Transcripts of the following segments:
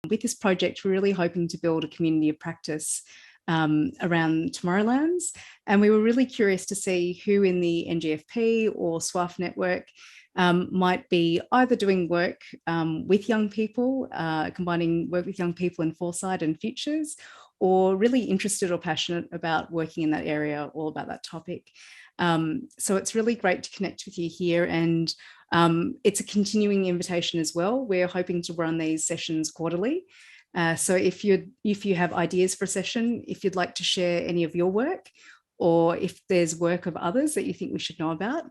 With this project, we're really hoping to build a community of practice around Tomorrowlands. And we were really curious to see who in the NGFP or SWAF network might be either doing work with young people, combining work with young people in foresight and futures, or really interested or passionate about working in that area, all about that topic. So it's really great to connect with you here, and it's a continuing invitation as well. We're hoping to run these sessions quarterly. So if you have ideas for a session, if you'd like to share any of your work, or if there's work of others that you think we should know about,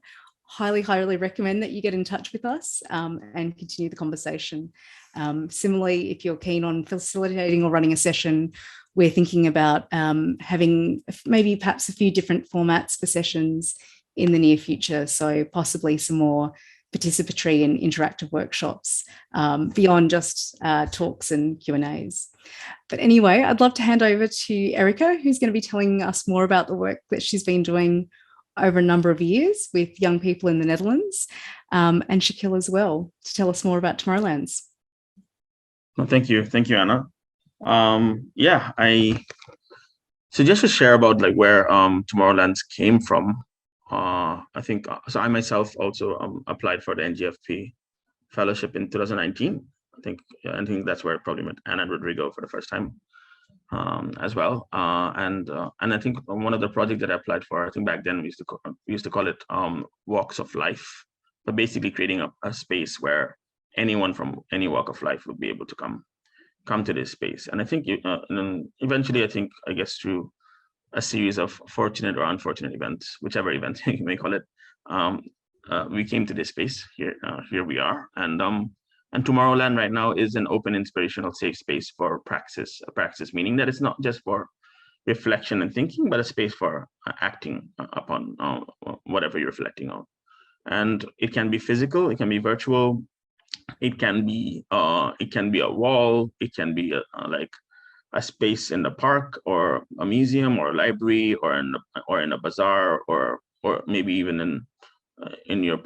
highly recommend that you get in touch with us and continue the conversation. Similarly, if you're keen on facilitating or running a session, we're thinking about having maybe perhaps a few different formats for sessions in the near future. So possibly some more participatory and interactive workshops beyond just talks and Q&As. But anyway, I'd love to hand over to Erica, who's going to be telling us more about the work that she's been doing over a number of years with young people in the Netherlands, and Shaquille as well, to tell us more about Tomorrowlands. Well, thank you, Anna. Yeah, so just to share about like where Tomorrowlands came from. I think so. I myself also applied for the NGFP fellowship in 2019. I think that's where I probably met Anna and Rodrigo for the first time as well. And I think one of the projects that I applied for, I think back then we used to call it walks of life, but basically creating a space where anyone from any walk of life would be able to come to this space. And I think and then eventually, I guess through a series of fortunate or unfortunate events, whichever event you may call it, we came to this space here. Here we are, and Tomorrowland right now is an open, inspirational, safe space for praxis. A praxis meaning that it's not just for reflection and thinking, but a space for acting upon whatever you're reflecting on. And it can be physical, it can be virtual, it can be a wall, it can be like a space in the park or a museum or a library or in a bazaar or maybe even in your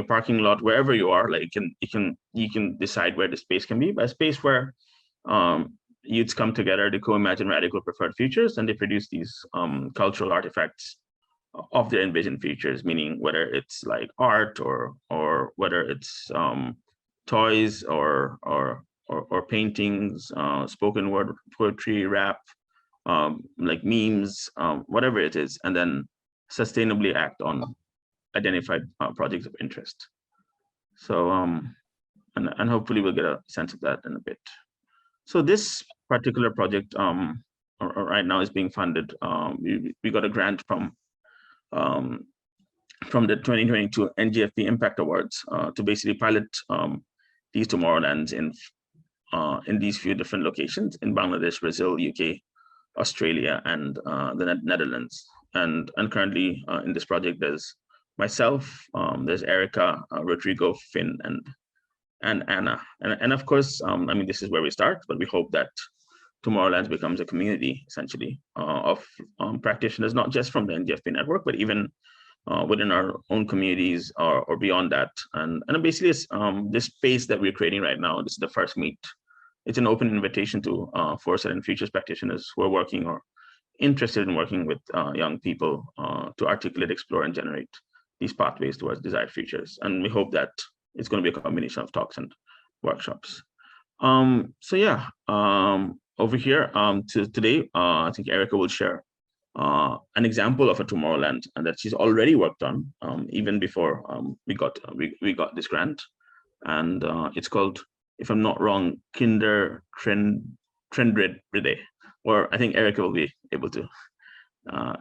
parking lot, wherever you are. Like you can decide where the space can be, but a space where youths come together to co-imagine radical preferred futures, and they produce these cultural artifacts of their envisioned futures, meaning whether it's like art or whether it's toys or paintings, spoken word poetry, rap, like memes, whatever it is, and then sustainably act on identified projects of interest. So and hopefully we'll get a sense of that in a bit. So this particular project right now is being funded. We got a grant from the 2022 NGFP Impact Awards to basically pilot these Tomorrowlands in these few different locations in Bangladesh, Brazil, UK, Australia, and the Netherlands. And currently in this project, there's myself, there's Erica, Rodrigo, Finn, and Anna. And of course, I mean, this is where we start, but we hope that Tomorrowlands becomes a community, essentially, of practitioners, not just from the NGFP network, but even within our own communities or beyond that. And basically, it's, this space that we're creating right now, this is the first meet. It's an open invitation to foresight and futures practitioners who are working or interested in working with young people to articulate, explore, and generate these pathways towards desired futures. And we hope that it's going to be a combination of talks and workshops. So yeah, over here today, I think Erica will share an example of a Tomorrowland and that she's already worked on even before we got this grant, and it's called, if I'm not wrong, Kindertrendrede, or I think Erica will be able to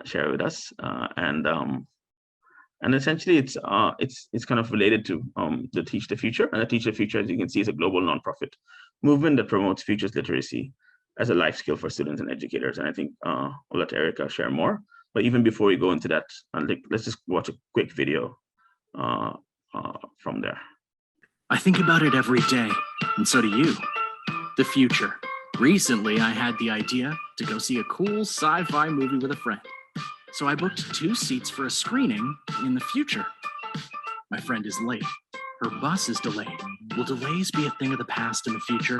share with us, and essentially it's kind of related to the Teach the Future, and the Teach the Future, as you can see, is a global nonprofit movement that promotes futures literacy as a life skill for students and educators. And I think I'll let Erica share more. But even before we go into that, let's just watch a quick video from there. I think about it every day, and so do you. The future. Recently, I had the idea to go see a cool sci-fi movie with a friend. So I booked 2 seats for a screening in the future. My friend is late. Her bus is delayed. Will delays be a thing of the past in the future?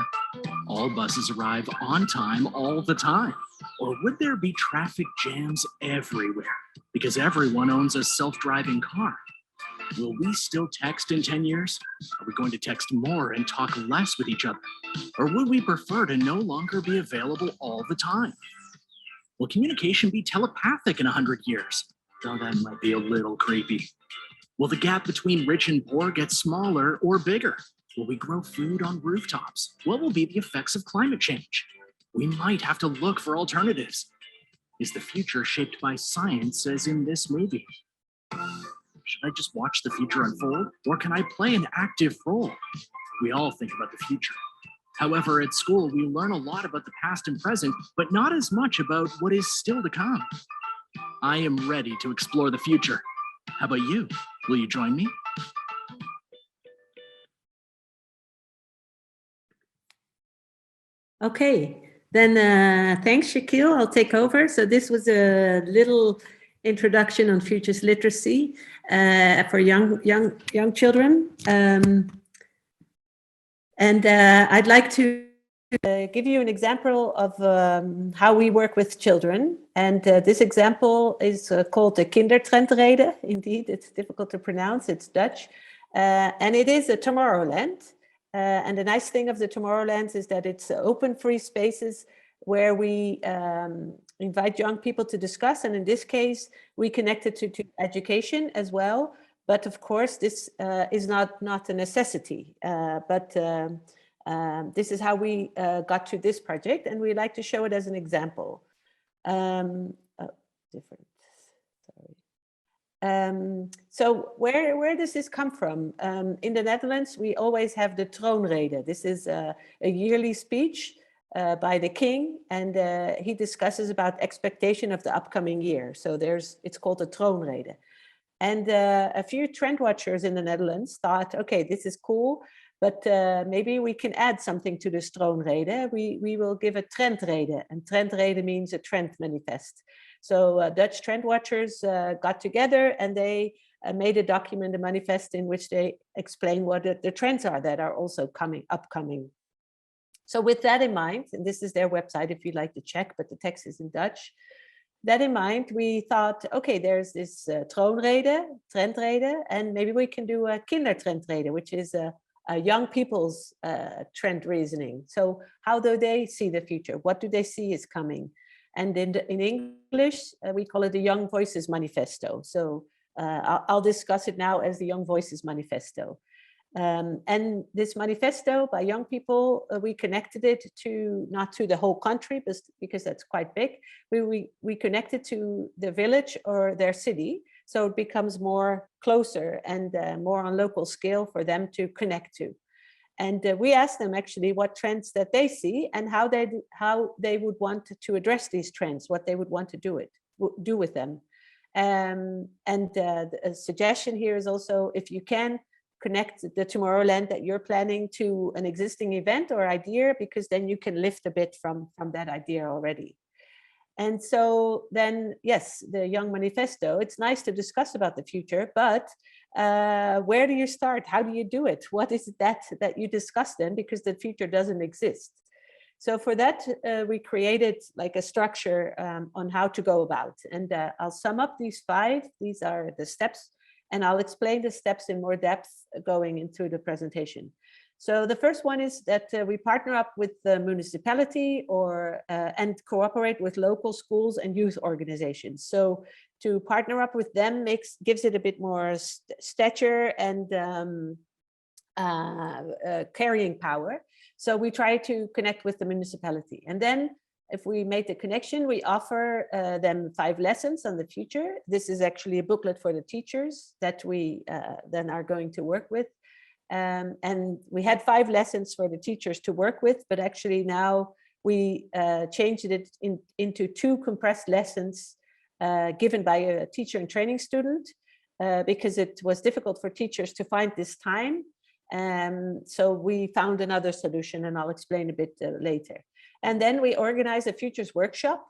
all buses arrive on time all the time? Or would there be traffic jams everywhere because everyone owns a self-driving car? Will we still text in 10 years? Are we going to text more and talk less with each other? Or would we prefer to no longer be available all the time? Will communication be telepathic in 100 years? Though that might be a little creepy. Will the gap between rich and poor get smaller or bigger? Will we grow food on rooftops? What will be the effects of climate change? We might have to look for alternatives. Is the future shaped by science as in this movie? Should I just watch the future unfold, or can I play an active role? We all think about the future. However, at school, we learn a lot about the past and present, but not as much about what is still to come. I am ready to explore the future. How about you? Will you join me? Okay, then thanks, Shaquille. I'll take over. So this was a little introduction on futures literacy for young children. And I'd like to give you an example of how we work with children. And this example is called the Kindertrendrede. Indeed, it's difficult to pronounce. It's Dutch. And it is a Tomorrowland. And the nice thing of the Tomorrowlands is that it's open, free spaces where we invite young people to discuss. And in this case, we connect it to education as well. But of course, this is not a necessity. This is how we got to this project. And we like to show it as an example. So where does this come from? In the Netherlands, we always have the Troonrede. This is a yearly speech by the king, and he discusses about expectation of the upcoming year. So it's called the Troonrede. And a few trend watchers in the Netherlands thought, okay, this is cool, but maybe we can add something to this Troonrede. We will give a trendrede, and trendrede means a trend manifest. So Dutch trend watchers got together and they made a document, a manifest, in which they explain what the trends are that are also upcoming. So with that in mind, and this is their website if you'd like to check, but the text is in Dutch. That in mind, we thought, okay, there's this Troonrede, trendrede, and maybe we can do a Kindertrendrede, which is a young people's trend reasoning. So how do they see the future? What do they see is coming? And in English, we call it the Young Voices Manifesto. So I'll discuss it now as the Young Voices Manifesto. And this manifesto by young people, we connected it not to the whole country, but because that's quite big. We connected to the village or their city, so it becomes more closer and more on local scale for them to connect to. And we asked them actually what trends that they see and how they would want to address these trends, what they would want to do with them. A suggestion here is also, if you can, connect the Tomorrowland that you're planning to an existing event or idea, because then you can lift a bit from that idea already. And so then, yes, the Young Manifesto, it's nice to discuss about the future, but where do you start? How do you do it? What is that you discuss then? Because the future doesn't exist. So for that, we created like a structure on how to go about. And I'll sum up these 5. These are the steps, and I'll explain the steps in more depth going into the presentation. So the first one is that we partner up with the municipality and cooperate with local schools and youth organizations. So to partner up with them gives it a bit more stature and carrying power. So we try to connect with the municipality. And then if we made the connection, we offer them 5 lessons on the future. This is actually a booklet for the teachers that we then are going to work with. And we had 5 lessons for the teachers to work with, but actually now we changed it into 2 compressed lessons given by a teacher and training student because it was difficult for teachers to find this time. So we found another solution, and I'll explain a bit later. And then we organize a futures workshop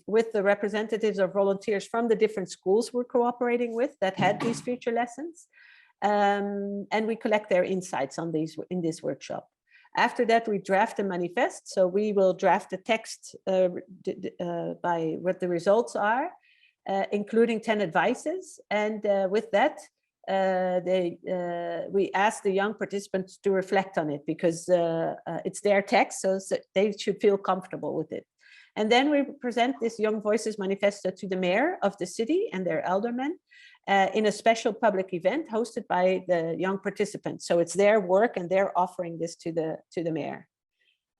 with the representatives or volunteers from the different schools we're cooperating with that had these future lessons. And we collect their insights on in this workshop. After that, we draft a manifest. So we will draft the text by what the results are, including 10 advices. And with that, we ask the young participants to reflect on it, because it's their text, so they should feel comfortable with it. And then we present this Young Voices Manifesto to the mayor of the city and their aldermen in a special public event hosted by the young participants. So it's their work and they're offering this to the mayor.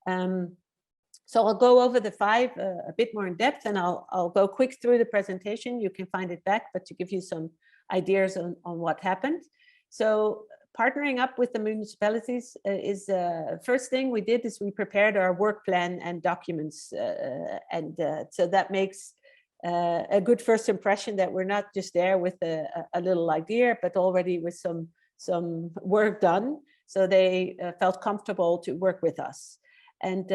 So I'll go over the 5 a bit more in depth, and I'll go quick through the presentation. You can find it back, but to give you some ideas on what happened. So partnering up with the municipalities is first thing we did is we prepared our work plan and documents. So that makes a good first impression that we're not just there with a little idea, but already with some work done. So they felt comfortable to work with us. And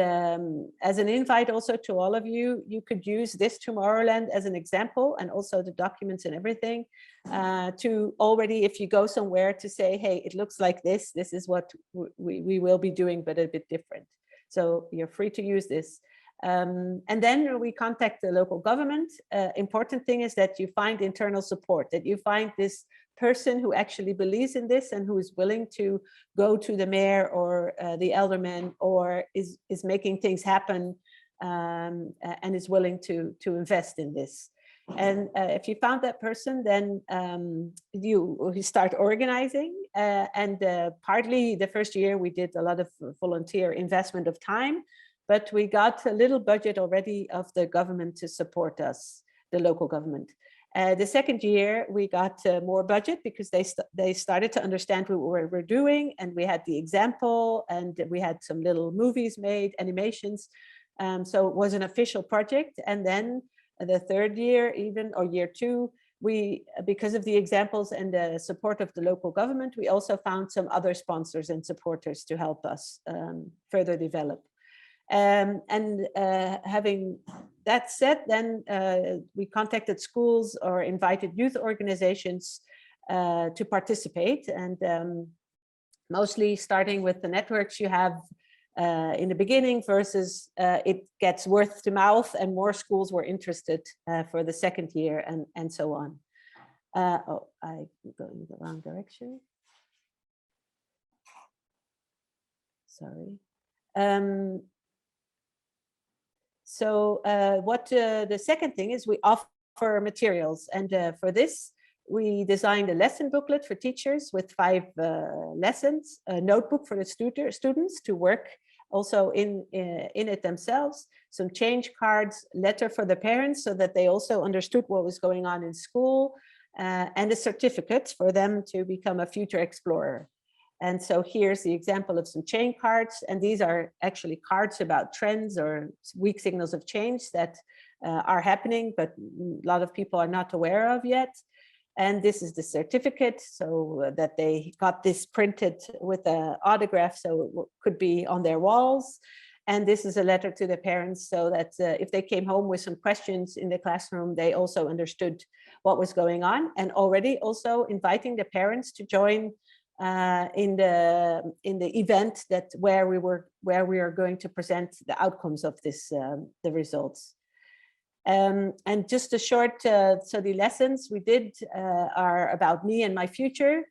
as an invite also to all of you, you could use this Tomorrowland as an example, and also the documents and everything to already, if you go somewhere, to say, hey, it looks like this is what we will be doing, but a bit different. So you're free to use this. And then we contact the local government. Important thing is that you find internal support, that you find this person who actually believes in this and who is willing to go to the mayor or the alderman, or is making things happen and is willing to invest in this. And if you found that person, then you start organizing. And partly the first year we did a lot of volunteer investment of time, but we got a little budget already of the government to support us, the local government. The second year we got more budget because they started to understand what we're doing, and we had the example, and we had some little movies made, animations. So it was an official project. And then the third year, even, or year 2, we, because of the examples and the support of the local government, we also found some other sponsors and supporters to help us further develop. Having that said, then we contacted schools or invited youth organizations to participate, and mostly starting with the networks you have in the beginning versus it gets word to mouth, and more schools were interested for the second year, and so on. Oh, I'm going the wrong direction. Sorry. So what the second thing is, we offer materials, and for this we designed a lesson booklet for teachers with 5 lessons, a notebook for the students to work also in it themselves, some change cards, letter for the parents so that they also understood what was going on in school, and a certificate for them to become a future explorer. And so here's the example of some chain cards, and these are actually cards about trends or weak signals of change that are happening, but a lot of people are not aware of yet. And this is the certificate, so that they got this printed with an autograph, so it could be on their walls. And this is a letter to the parents, so that if they came home with some questions in the classroom, they also understood what was going on, and already also inviting the parents to join in the event where we are going to present the outcomes of this, the results. And just a short, so the lessons we did are about me and my future,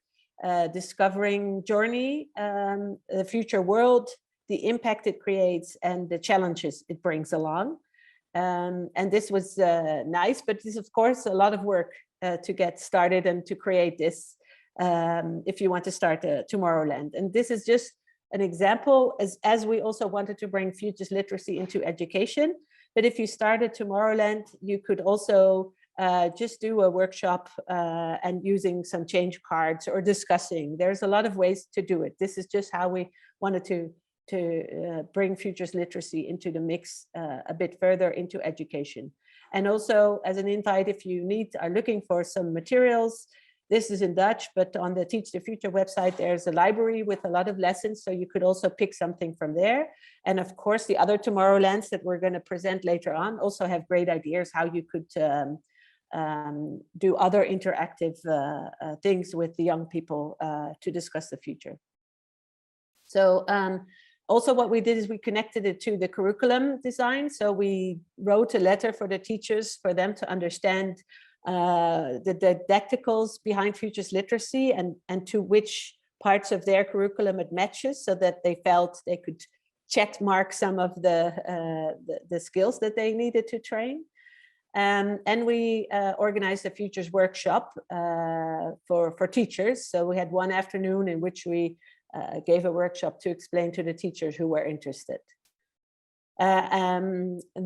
discovering journey, the future world, the impact it creates, and the challenges it brings along. And this was nice, but this is of course a lot of work to get started and to create this. If you want to start Tomorrowland. And this is just an example, as we also wanted to bring futures literacy into education. But if you started Tomorrowland, you could also just do a workshop and using some change cards or discussing. There's a lot of ways to do it. This is just how we wanted to bring futures literacy into the mix a bit further into education. And also as an invite, if you are looking for some materials, this is in Dutch, but on the Teach the Future website, there's a library with a lot of lessons, so you could also pick something from there. And of course, the other Tomorrowlands that we're going to present later on also have great ideas how you could do other interactive things with the young people to discuss the future. So Also, what we did is we connected it to the curriculum design. So we wrote a letter for the teachers for them to understand the didacticals behind futures literacy and to which parts of their curriculum it matches, so that they felt they could check mark some of the skills that they needed to train. And we organized a futures workshop for teachers. So we had one afternoon in which we gave a workshop to explain to the teachers who were interested.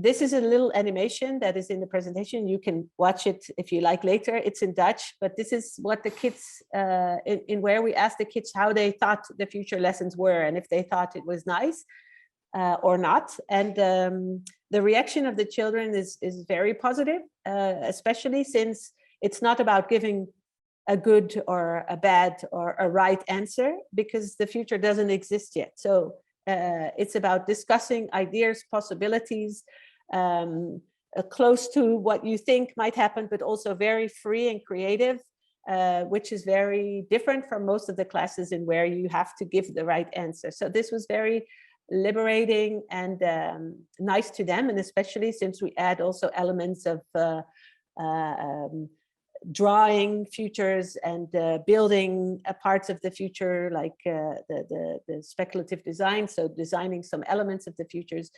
This is a little animation that is in the presentation. You can watch it if you like later. It's in Dutch, but this is what the kids, in where we asked the kids how they thought the future lessons were and if they thought it was nice or not. And the reaction of the children is very positive, especially since it's not about giving a good or a bad or a right answer, because the future doesn't exist yet. So it's about discussing ideas, possibilities, close to what you think might happen, but also very free and creative, which is very different from most of the classes in where you have to give the right answer. So this was very liberating and nice to them, and especially since we add also elements of drawing futures and building parts of the future, like the speculative design, so designing some elements of the futures,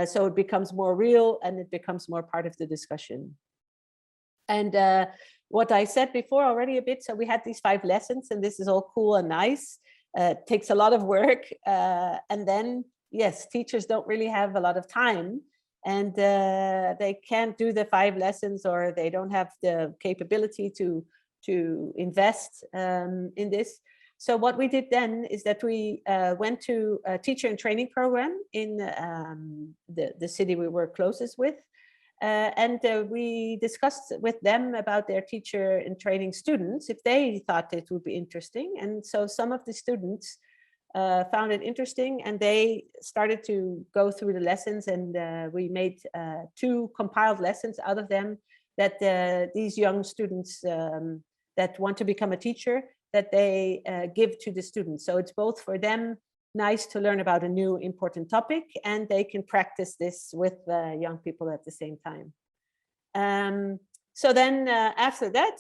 so it becomes more real and it becomes more part of the discussion. And what I said before already a bit, so we had these 5 lessons, and this is all cool and nice. It takes a lot of work, and then yes, teachers don't really have a lot of time, and they can't do the 5 lessons, or they don't have the capability to invest in this. So what we did then is that we went to a teacher and training program in the city we were closest with, and we discussed with them about their teacher and training students, if they thought it would be interesting. And so some of the students found it interesting, and they started to go through the lessons, and we made 2 compiled lessons out of them that these young students that want to become a teacher, that they give to the students. So it's both for them nice to learn about a new important topic, and they can practice this with young people at the same time. So then after that,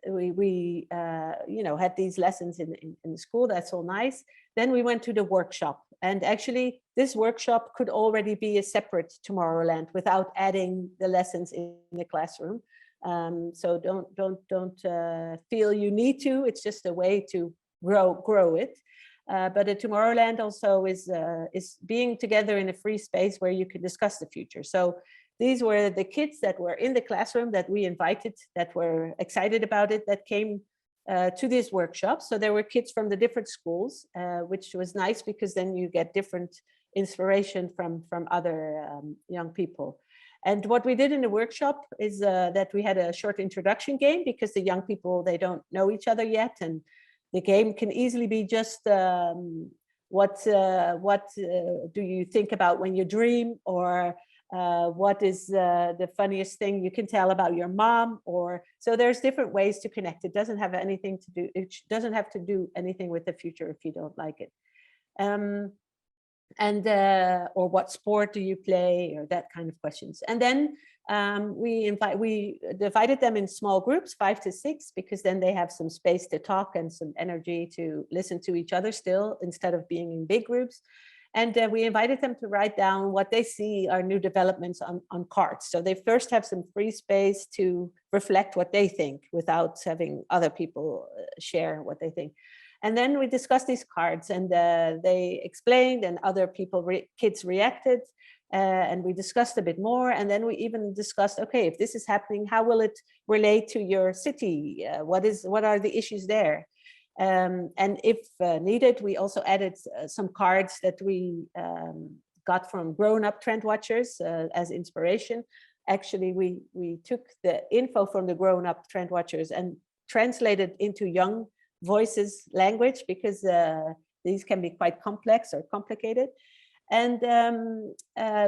we had these lessons in school. That's all nice. Then we went to the workshop, and actually this workshop could already be a separate Tomorrowland without adding the lessons in the classroom. So don't feel you need to. It's just a way to grow it. But a Tomorrowland also is being together in a free space where you can discuss the future. So these were the kids that were in the classroom that we invited, that were excited about it, that came to this workshop. So there were kids from the different schools, which was nice, because then you get different inspiration from other young people. And what we did in the workshop is that we had a short introduction game, because the young people, they don't know each other yet. And the game can easily be just what do you think about when you dream, or what is the funniest thing you can tell about your mom, or so there's different ways to connect. It doesn't have anything to do, it doesn't have to do anything with the future if you don't like it. Or what sport do you play, or that kind of questions. And then we divided them in small groups, 5 to 6, because then they have some space to talk and some energy to listen to each other still, instead of being in big groups. And we invited them to write down what they see are new developments on cards. So they first have some free space to reflect what they think without having other people share what they think. And then we discussed these cards, and they explained, and other people, kids reacted, and we discussed a bit more. And then we even discussed, okay, if this is happening, how will it relate to your city? What are the issues there? And if needed, we also added some cards that we got from grown-up trend watchers as inspiration. Actually, we took the info from the grown-up trend watchers and translated into young voices language, because these can be quite complex or complicated. And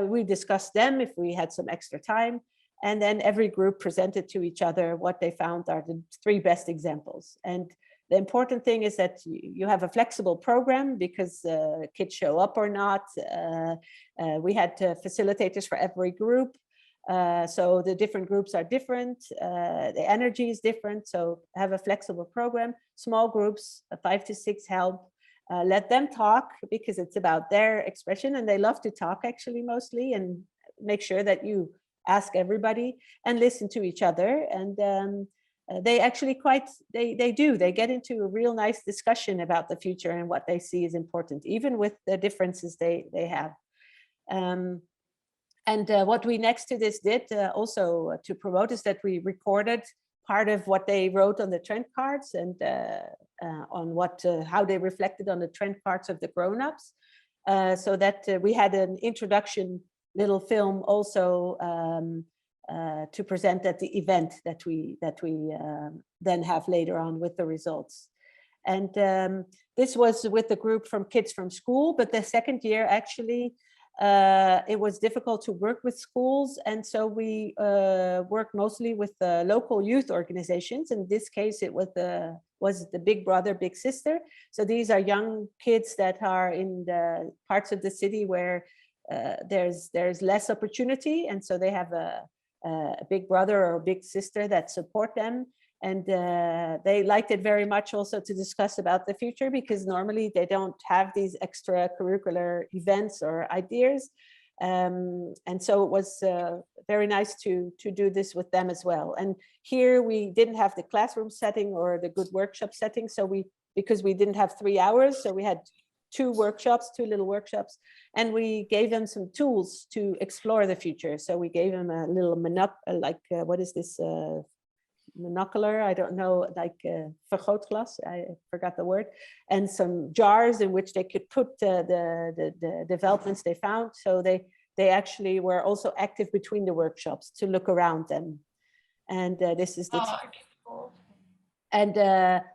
we discussed them if we had some extra time. And then every group presented to each other what they found are the 3 best examples. And The important thing is that you have a flexible program because kids show up or not. We had facilitators for every group. So the different groups are different. The energy is different. So have a flexible program, small groups, 5 to 6 help. Let them talk because it's about their expression, and they love to talk actually mostly, and make sure that you ask everybody and listen to each other. And they actually they get into a real nice discussion about the future and what they see is important, even with the differences they have. What we next to this did also to promote is that we recorded part of what they wrote on the trend cards, and on how they reflected on the trend cards of the grown-ups, so that we had an introduction little film also to present at the event that we then have later on with the results. And this was with the group from kids from school, but the second year actually it was difficult to work with schools, and so we worked mostly with the local youth organizations. In this case, it was the Big Brother, Big Sister. So these are young kids that are in the parts of the city where there's less opportunity, and so they have a big brother or a big sister that support them. And they liked it very much also to discuss about the future, because normally they don't have these extracurricular events or ideas. And so it was very nice to do this with them as well. And here we didn't have the classroom setting or the good workshop setting. So because we didn't have 3 hours, so we had two little workshops, and we gave them some tools to explore the future. So we gave them a little what is this? Monocular, I don't know, like vergrootglas, I forgot the word, and some jars in which they could put the developments they found. So they actually were also active between the workshops to look around them. And this is the and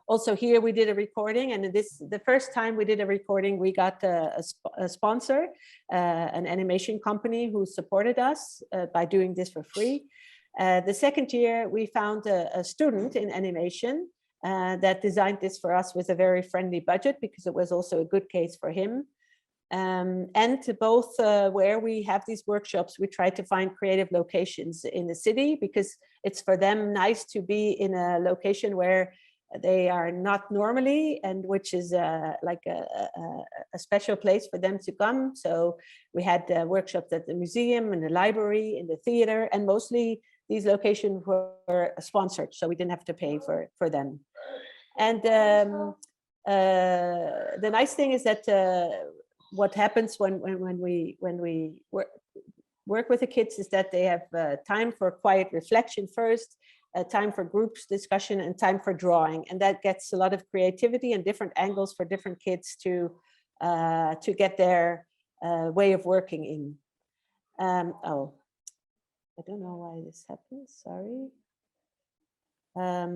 also here we did a recording, and the first time we did a recording, we got a sponsor, an animation company who supported us by doing this for free. The second year, we found a student in animation that designed this for us with a very friendly budget, because it was also a good case for him. And to both where we have these workshops, we try to find creative locations in the city, because it's for them nice to be in a location where they are not normally, and which is like a special place for them to come. So we had workshops at the museum, in the library, in the theater, and mostly these locations were sponsored, so we didn't have to pay for them. And the nice thing is that what happens when we work with the kids is that they have time for quiet reflection first, time for groups discussion, and time for drawing, and that gets a lot of creativity and different angles for different kids to get their way of working in. Oh, I don't know why this happens. Sorry. I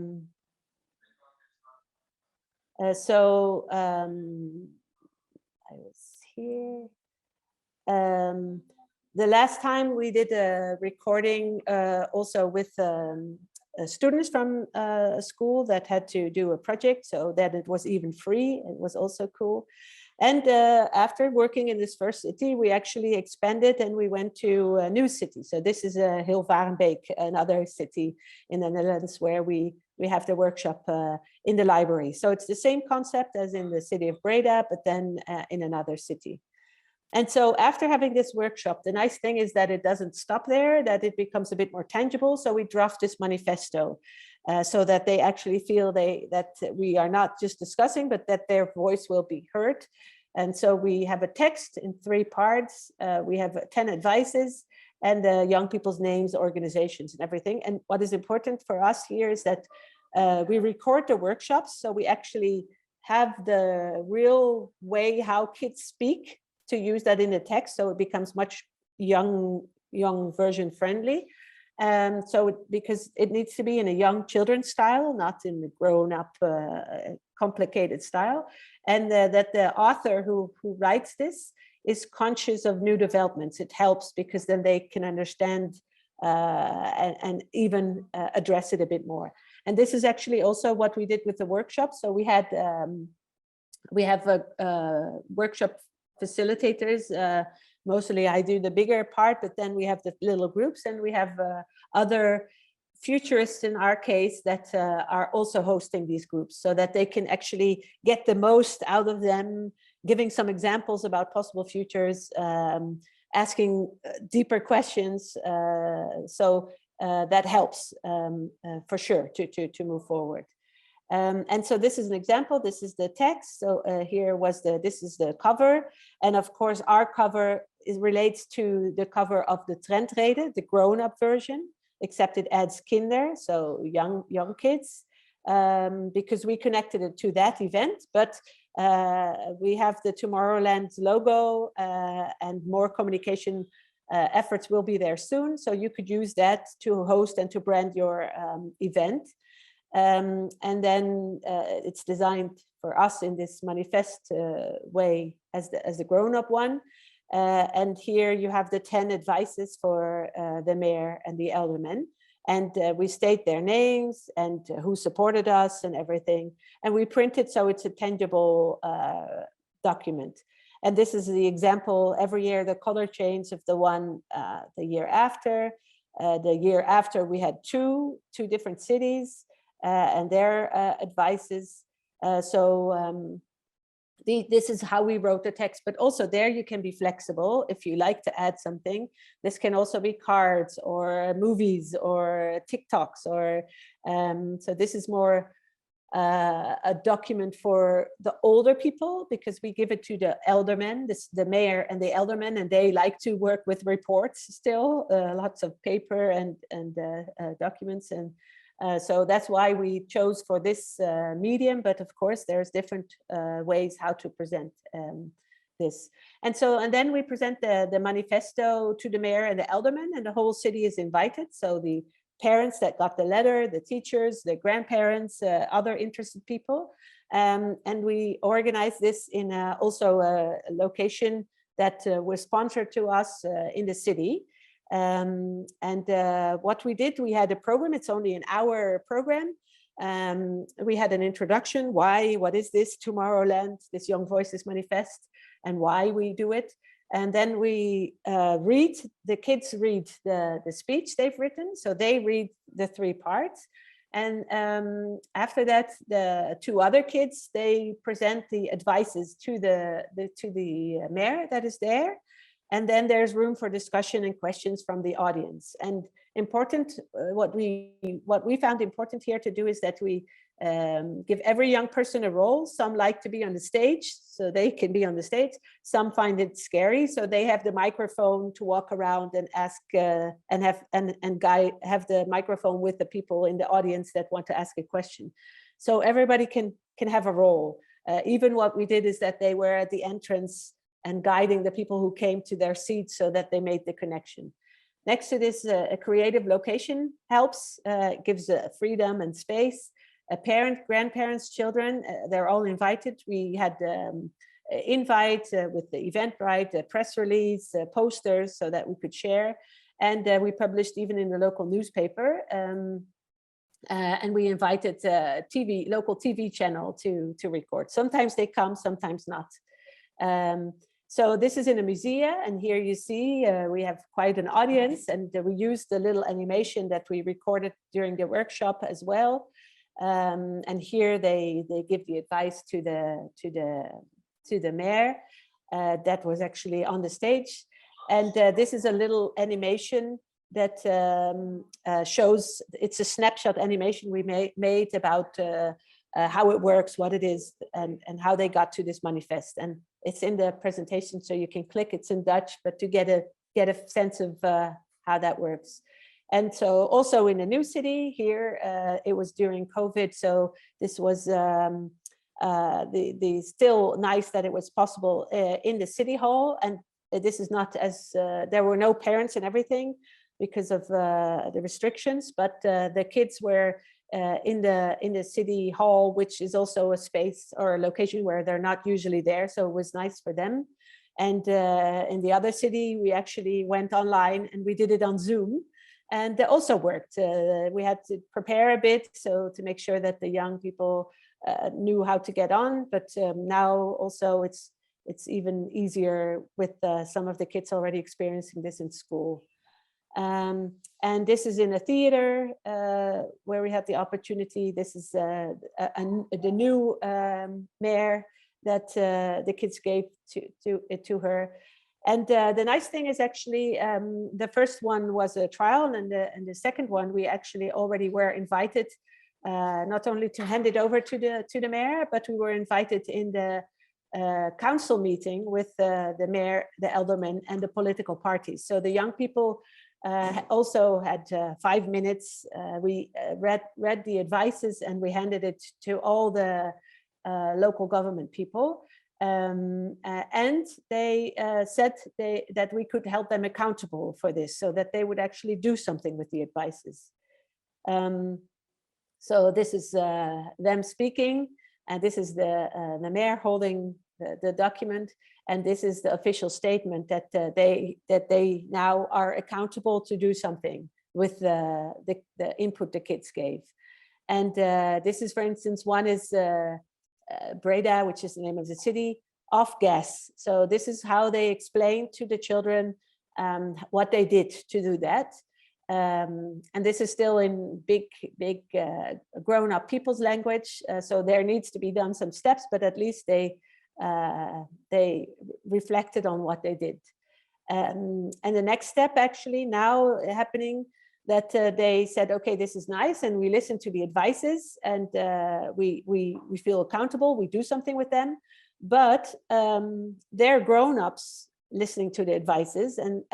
was here. The last time we did a recording also with students from a school that had to do a project, so that it was even free. It was also cool. And after working in this first city, we actually expanded and we went to a new city. So this is Hilvarenbeek, another city in the Netherlands where we have the workshop in the library. So it's the same concept as in the city of Breda, but then in another city. And so after having this workshop, the nice thing is that it doesn't stop there, that it becomes a bit more tangible. So we draft this manifesto so that they actually feel that we are not just discussing, but that their voice will be heard. And so we have a text in 3 parts. We have 10 advices and young people's names, organizations, and everything. And what is important for us here is that we record the workshops. So we actually have the real way how kids speak, to use that in the text, so it becomes much young version friendly. So because it needs to be in a young children's style, not in the grown-up complicated style, and that the author who writes this is conscious of new developments. It helps because then they can understand and even address it a bit more. And this is actually also what we did with the workshop. So we had we have workshop facilitators. Mostly I do the bigger part, but then we have the little groups, and we have other futurists in our case that are also hosting these groups, so that they can actually get the most out of them, giving some examples about possible futures, asking deeper questions. So that helps for sure to move forward. And so this is an example. This is the text. So here was this is the cover. And of course, our cover relates to the cover of the Trendrede, the grown-up version, except it adds kinder, so young kids, because we connected it to that event. But we have the Tomorrowlands logo, and more communication efforts will be there soon. So you could use that to host and to brand your event. And then it's designed for us in this manifest way as the grown-up one. And here you have the 10 advices for the mayor and the aldermen. And we state their names and who supported us and everything. And we print it so it's a tangible document. And this is the example every year, the color change of the one the year after. The year after we had two different cities and their advices. This is how we wrote the text, but also there you can be flexible if you like to add something. This can also be cards or movies or TikToks, or so this is more a document for the older people, because we give it to the aldermen, the mayor and the aldermen, and they like to work with reports still, lots of paper and documents. And so that's why we chose for this medium, but of course there's different ways how to present this. And then we present the manifesto to the mayor and the aldermen, and the whole city is invited. So the parents that got the letter, the teachers, the grandparents, other interested people. And we organize this in also a location that was sponsored to us in the city. What we did, we had a program. It's only an hour program. We had an introduction. What is this Tomorrowlands, this Young Voices Manifest, and why we do it. And then we the kids read the speech they've written. So they read the 3 parts. And after that, the 2 other kids, they present the advices to the mayor that is there. And then there's room for discussion and questions from the audience. And important, what we found important here to do is that we give every young person a role. Some like to be on the stage, so they can be on the stage. Some find it scary, so they have the microphone to walk around and ask and have the microphone with the people in the audience that want to ask a question. So everybody can have a role. Even what we did is that they were at the entrance and guiding the people who came to their seats so that they made the connection. Next to this, a creative location helps, gives freedom and space. Grandparents, children, they're all invited. We had invite with the Eventbrite, a press release, posters so that we could share. And we published even in the local newspaper. And we invited local TV channel to record. Sometimes they come, sometimes not. So this is in a museum, and here you see we have quite an audience, and we used the little animation that we recorded during the workshop as well. And here they give the advice to the mayor that was actually on the stage. And this is a little animation that shows, it's a snapshot animation we made about how it works, what it is, and how they got to this manifest. And it's in the presentation, so you can click. It's in Dutch, but to get a sense of how that works. And so also in a new city here, it was during COVID. So this was still nice that it was possible in the city hall. And this is not as, there were no parents and everything because of the restrictions, but the kids were in the city hall, which is also a space or a location where they're not usually there. So it was nice for them. And in the other city, we actually went online and we did it on Zoom. And they also worked. We had to prepare a bit, so to make sure that the young people knew how to get on. But now also it's even easier with some of the kids already experiencing this in school. And this is in a theater where we had the opportunity. This is the new mayor that the kids gave to her. And the nice thing is actually the first one was a trial, and the second one we actually already were invited not only to hand it over to the mayor, but we were invited in the council meeting with the mayor, the aldermen, and the political parties. So the young people also had 5 minutes. We read the advices and we handed it to all the local government people. And they said that we could help them accountable for this, so that they would actually do something with the advices. So this is them speaking, and this is the mayor holding the document, and this is the official statement that they now are accountable to do something with the input the kids gave. And this is, for instance, one is Breda, which is the name of the city, off gas. So this is how they explain to the children what they did to do that. And this is still in big grown-up people's language. So there needs to be done some steps, but at least they reflected on what they did. And the next step actually now happening, that they said, okay, this is nice, and we listen to the advices, and we feel accountable, we do something with them, but they're grown-ups listening to the advices, and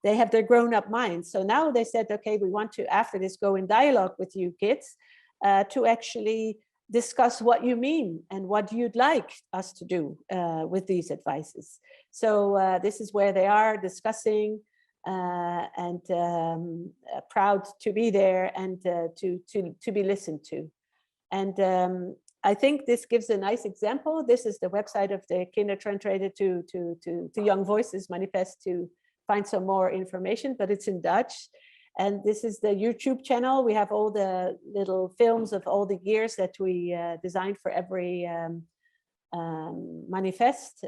they have their grown-up minds. So now they said, okay, we want to, after this, go in dialogue with you kids to actually discuss what you mean and what you'd like us to do with these advices. So this is where they are discussing and proud to be there and to be listened to. And I think this gives a nice example. This is the website of the Kindertrendrede to Young Voices manifest, to find some more information, but it's in Dutch. And this is the YouTube channel. We have all the little films of all the years that we designed for every manifest,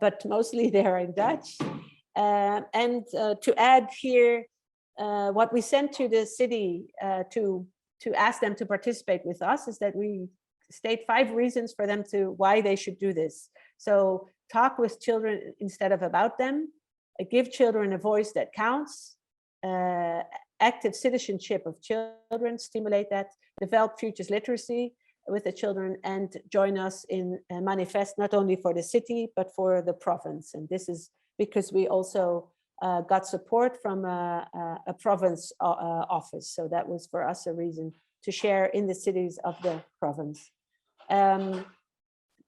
but mostly they are in Dutch. And to add here, what we sent to the city to ask them to participate with us is that we state 5 reasons for them to why they should do this. So talk with children instead of about them, give children a voice that counts, active citizenship of children, stimulate that, develop futures literacy with the children, and join us in a manifest, not only for the city, but for the province. And this is because we also got support from a province office. So that was for us a reason to share in the cities of the province.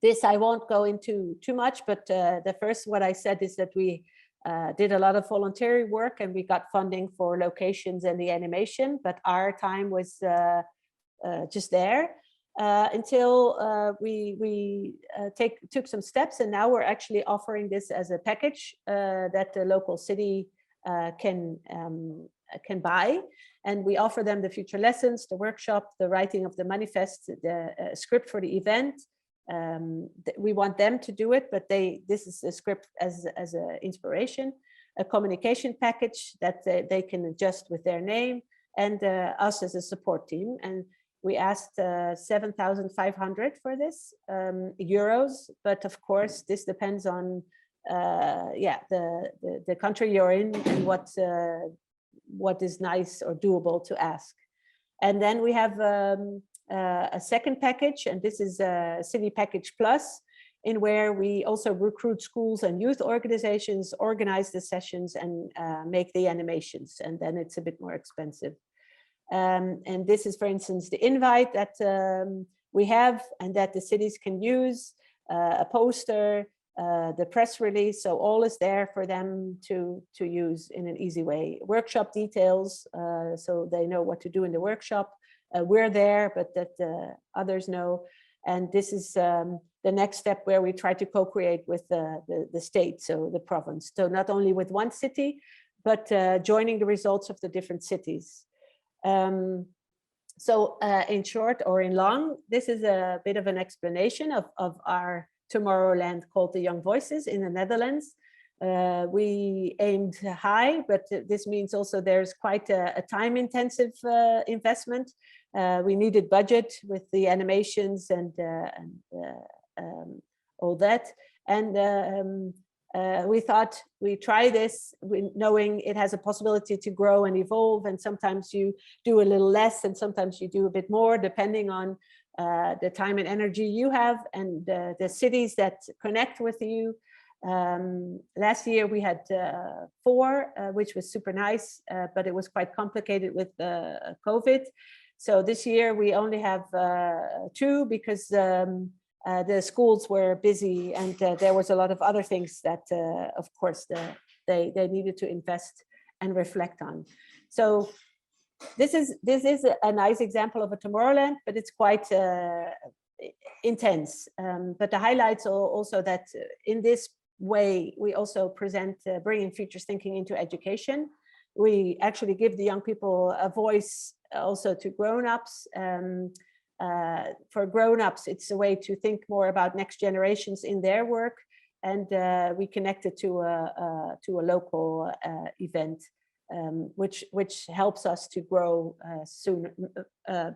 This I won't go into too much, but the first, what I said is that we did a lot of voluntary work and we got funding for locations and the animation, but our time was just there until we took some steps, and now we're actually offering this as a package that the local city can buy. And we offer them the future lessons, the workshop, the writing of the manifest, the script for the event. We want them to do it, but this is a script as an inspiration, a communication package that they can adjust with their name, and us as a support team. And we asked 7,500 for this euros, but of course this depends on the country you're in and what is nice or doable to ask. And then we have a second package, and this is a City Package Plus, in where we also recruit schools and youth organizations, organize the sessions, and make the animations, and then it's a bit more expensive. And this is, for instance, the invite that we have and that the cities can use, a poster, the press release, so all is there for them to use in an easy way. Workshop details, so they know what to do in the workshop. We're there, but that others know. And this is the next step where we try to co-create with the state, so the province. So not only with one city, but joining the results of the different cities. So in short or in long, this is a bit of an explanation of our Tomorrowland called the Young Voices in the Netherlands. We aimed high, but this means also there's quite a time-intensive investment. We needed budget with the animations and all that. And we thought we try this knowing it has a possibility to grow and evolve. And sometimes you do a little less and sometimes you do a bit more, depending on the time and energy you have and the cities that connect with you. Last year we had 4, which was super nice, but it was quite complicated with COVID. So this year we only have 2 because the schools were busy and there was a lot of other things that, of course, they needed to invest and reflect on. So this is a nice example of a Tomorrowland, but it's quite intense. But the highlights are also that in this way, we also present bringing futures thinking into education. We actually give the young people a voice also to grown-ups. For grown-ups, it's a way to think more about next generations in their work, and we connect it to a local event, which helps us to grow sooner,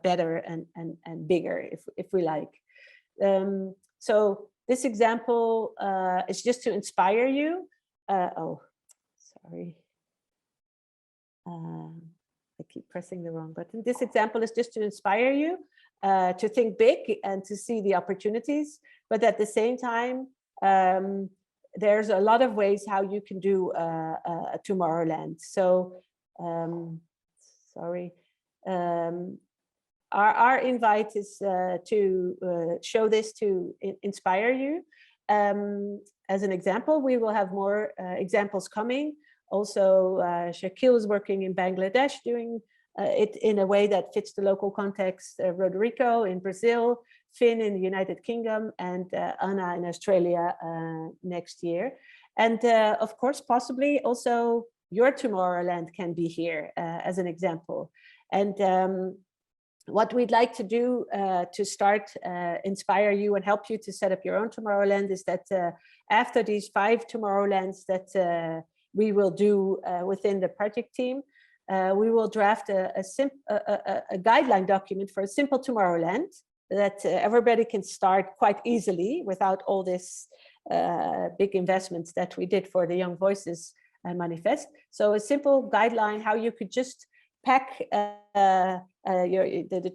better and bigger, if we like. So this example is just to inspire you. Oh, sorry. I keep pressing the wrong button. This example is just to inspire you to think big and to see the opportunities. But at the same time, there's a lot of ways how you can do a Tomorrowland. So, sorry. Our invite is to show this to inspire you. As an example, we will have more examples coming. Also, Shakil is working in Bangladesh, doing it in a way that fits the local context. Rodrigo in Brazil, Finn in the United Kingdom, and Anna in Australia next year. And of course, possibly also your Tomorrowland can be here as an example. And what we'd like to do to start inspire you and help you to set up your own Tomorrowland is that after these 5 Tomorrowlands that we will do within the project team, we will draft a guideline document for a simple Tomorrowland that everybody can start quite easily without all this big investments that we did for the Young Voices manifest. So a simple guideline how you could just pack the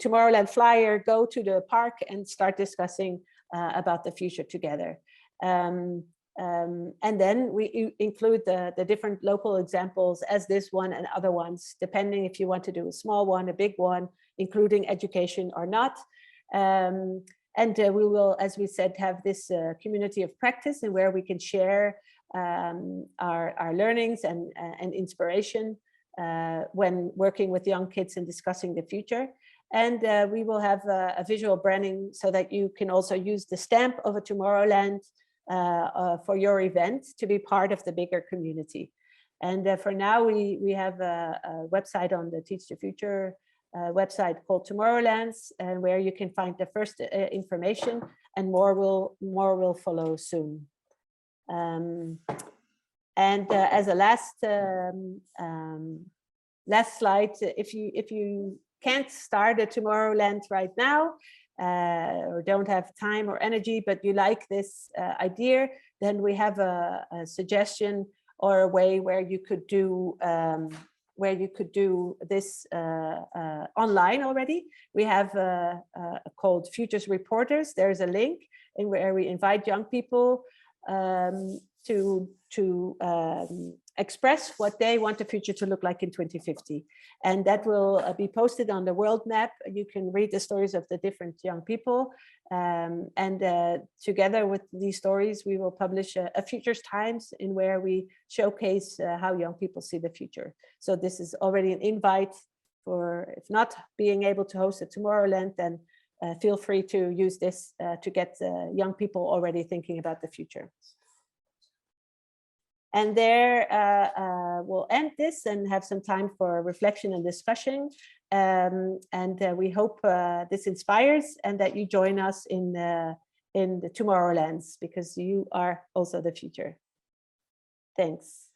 Tomorrowland flyer, go to the park and start discussing about the future together. And then we include the different local examples as this one and other ones, depending if you want to do a small one, a big one, including education or not. And we will, as we said, have this community of practice and where we can share our learnings and inspiration when working with young kids and discussing the future. And we will have a visual branding so that you can also use the stamp of a Tomorrowland for your event to be part of the bigger community. And for now, we have a website on the Teach the Future website called Tomorrowlands, and where you can find the first information, and more will follow soon. And as a last slide, if you can't start a Tomorrowland right now, or don't have time or energy, but you like this idea, then we have a suggestion or a way where you could do this online already. We have called Futures Reporters. There's a link in where we invite young people to express what they want the future to look like in 2050. And that will be posted on the world map. You can read the stories of the different young people. And together with these stories, we will publish a Futures Times in where we showcase how young people see the future. So this is already an invite for, if not being able to host a Tomorrowland, then feel free to use this to get young people already thinking about the future. And there we'll end this and have some time for reflection and discussion. And we hope this inspires and that you join us in the Tomorrowlands, because you are also the future. Thanks.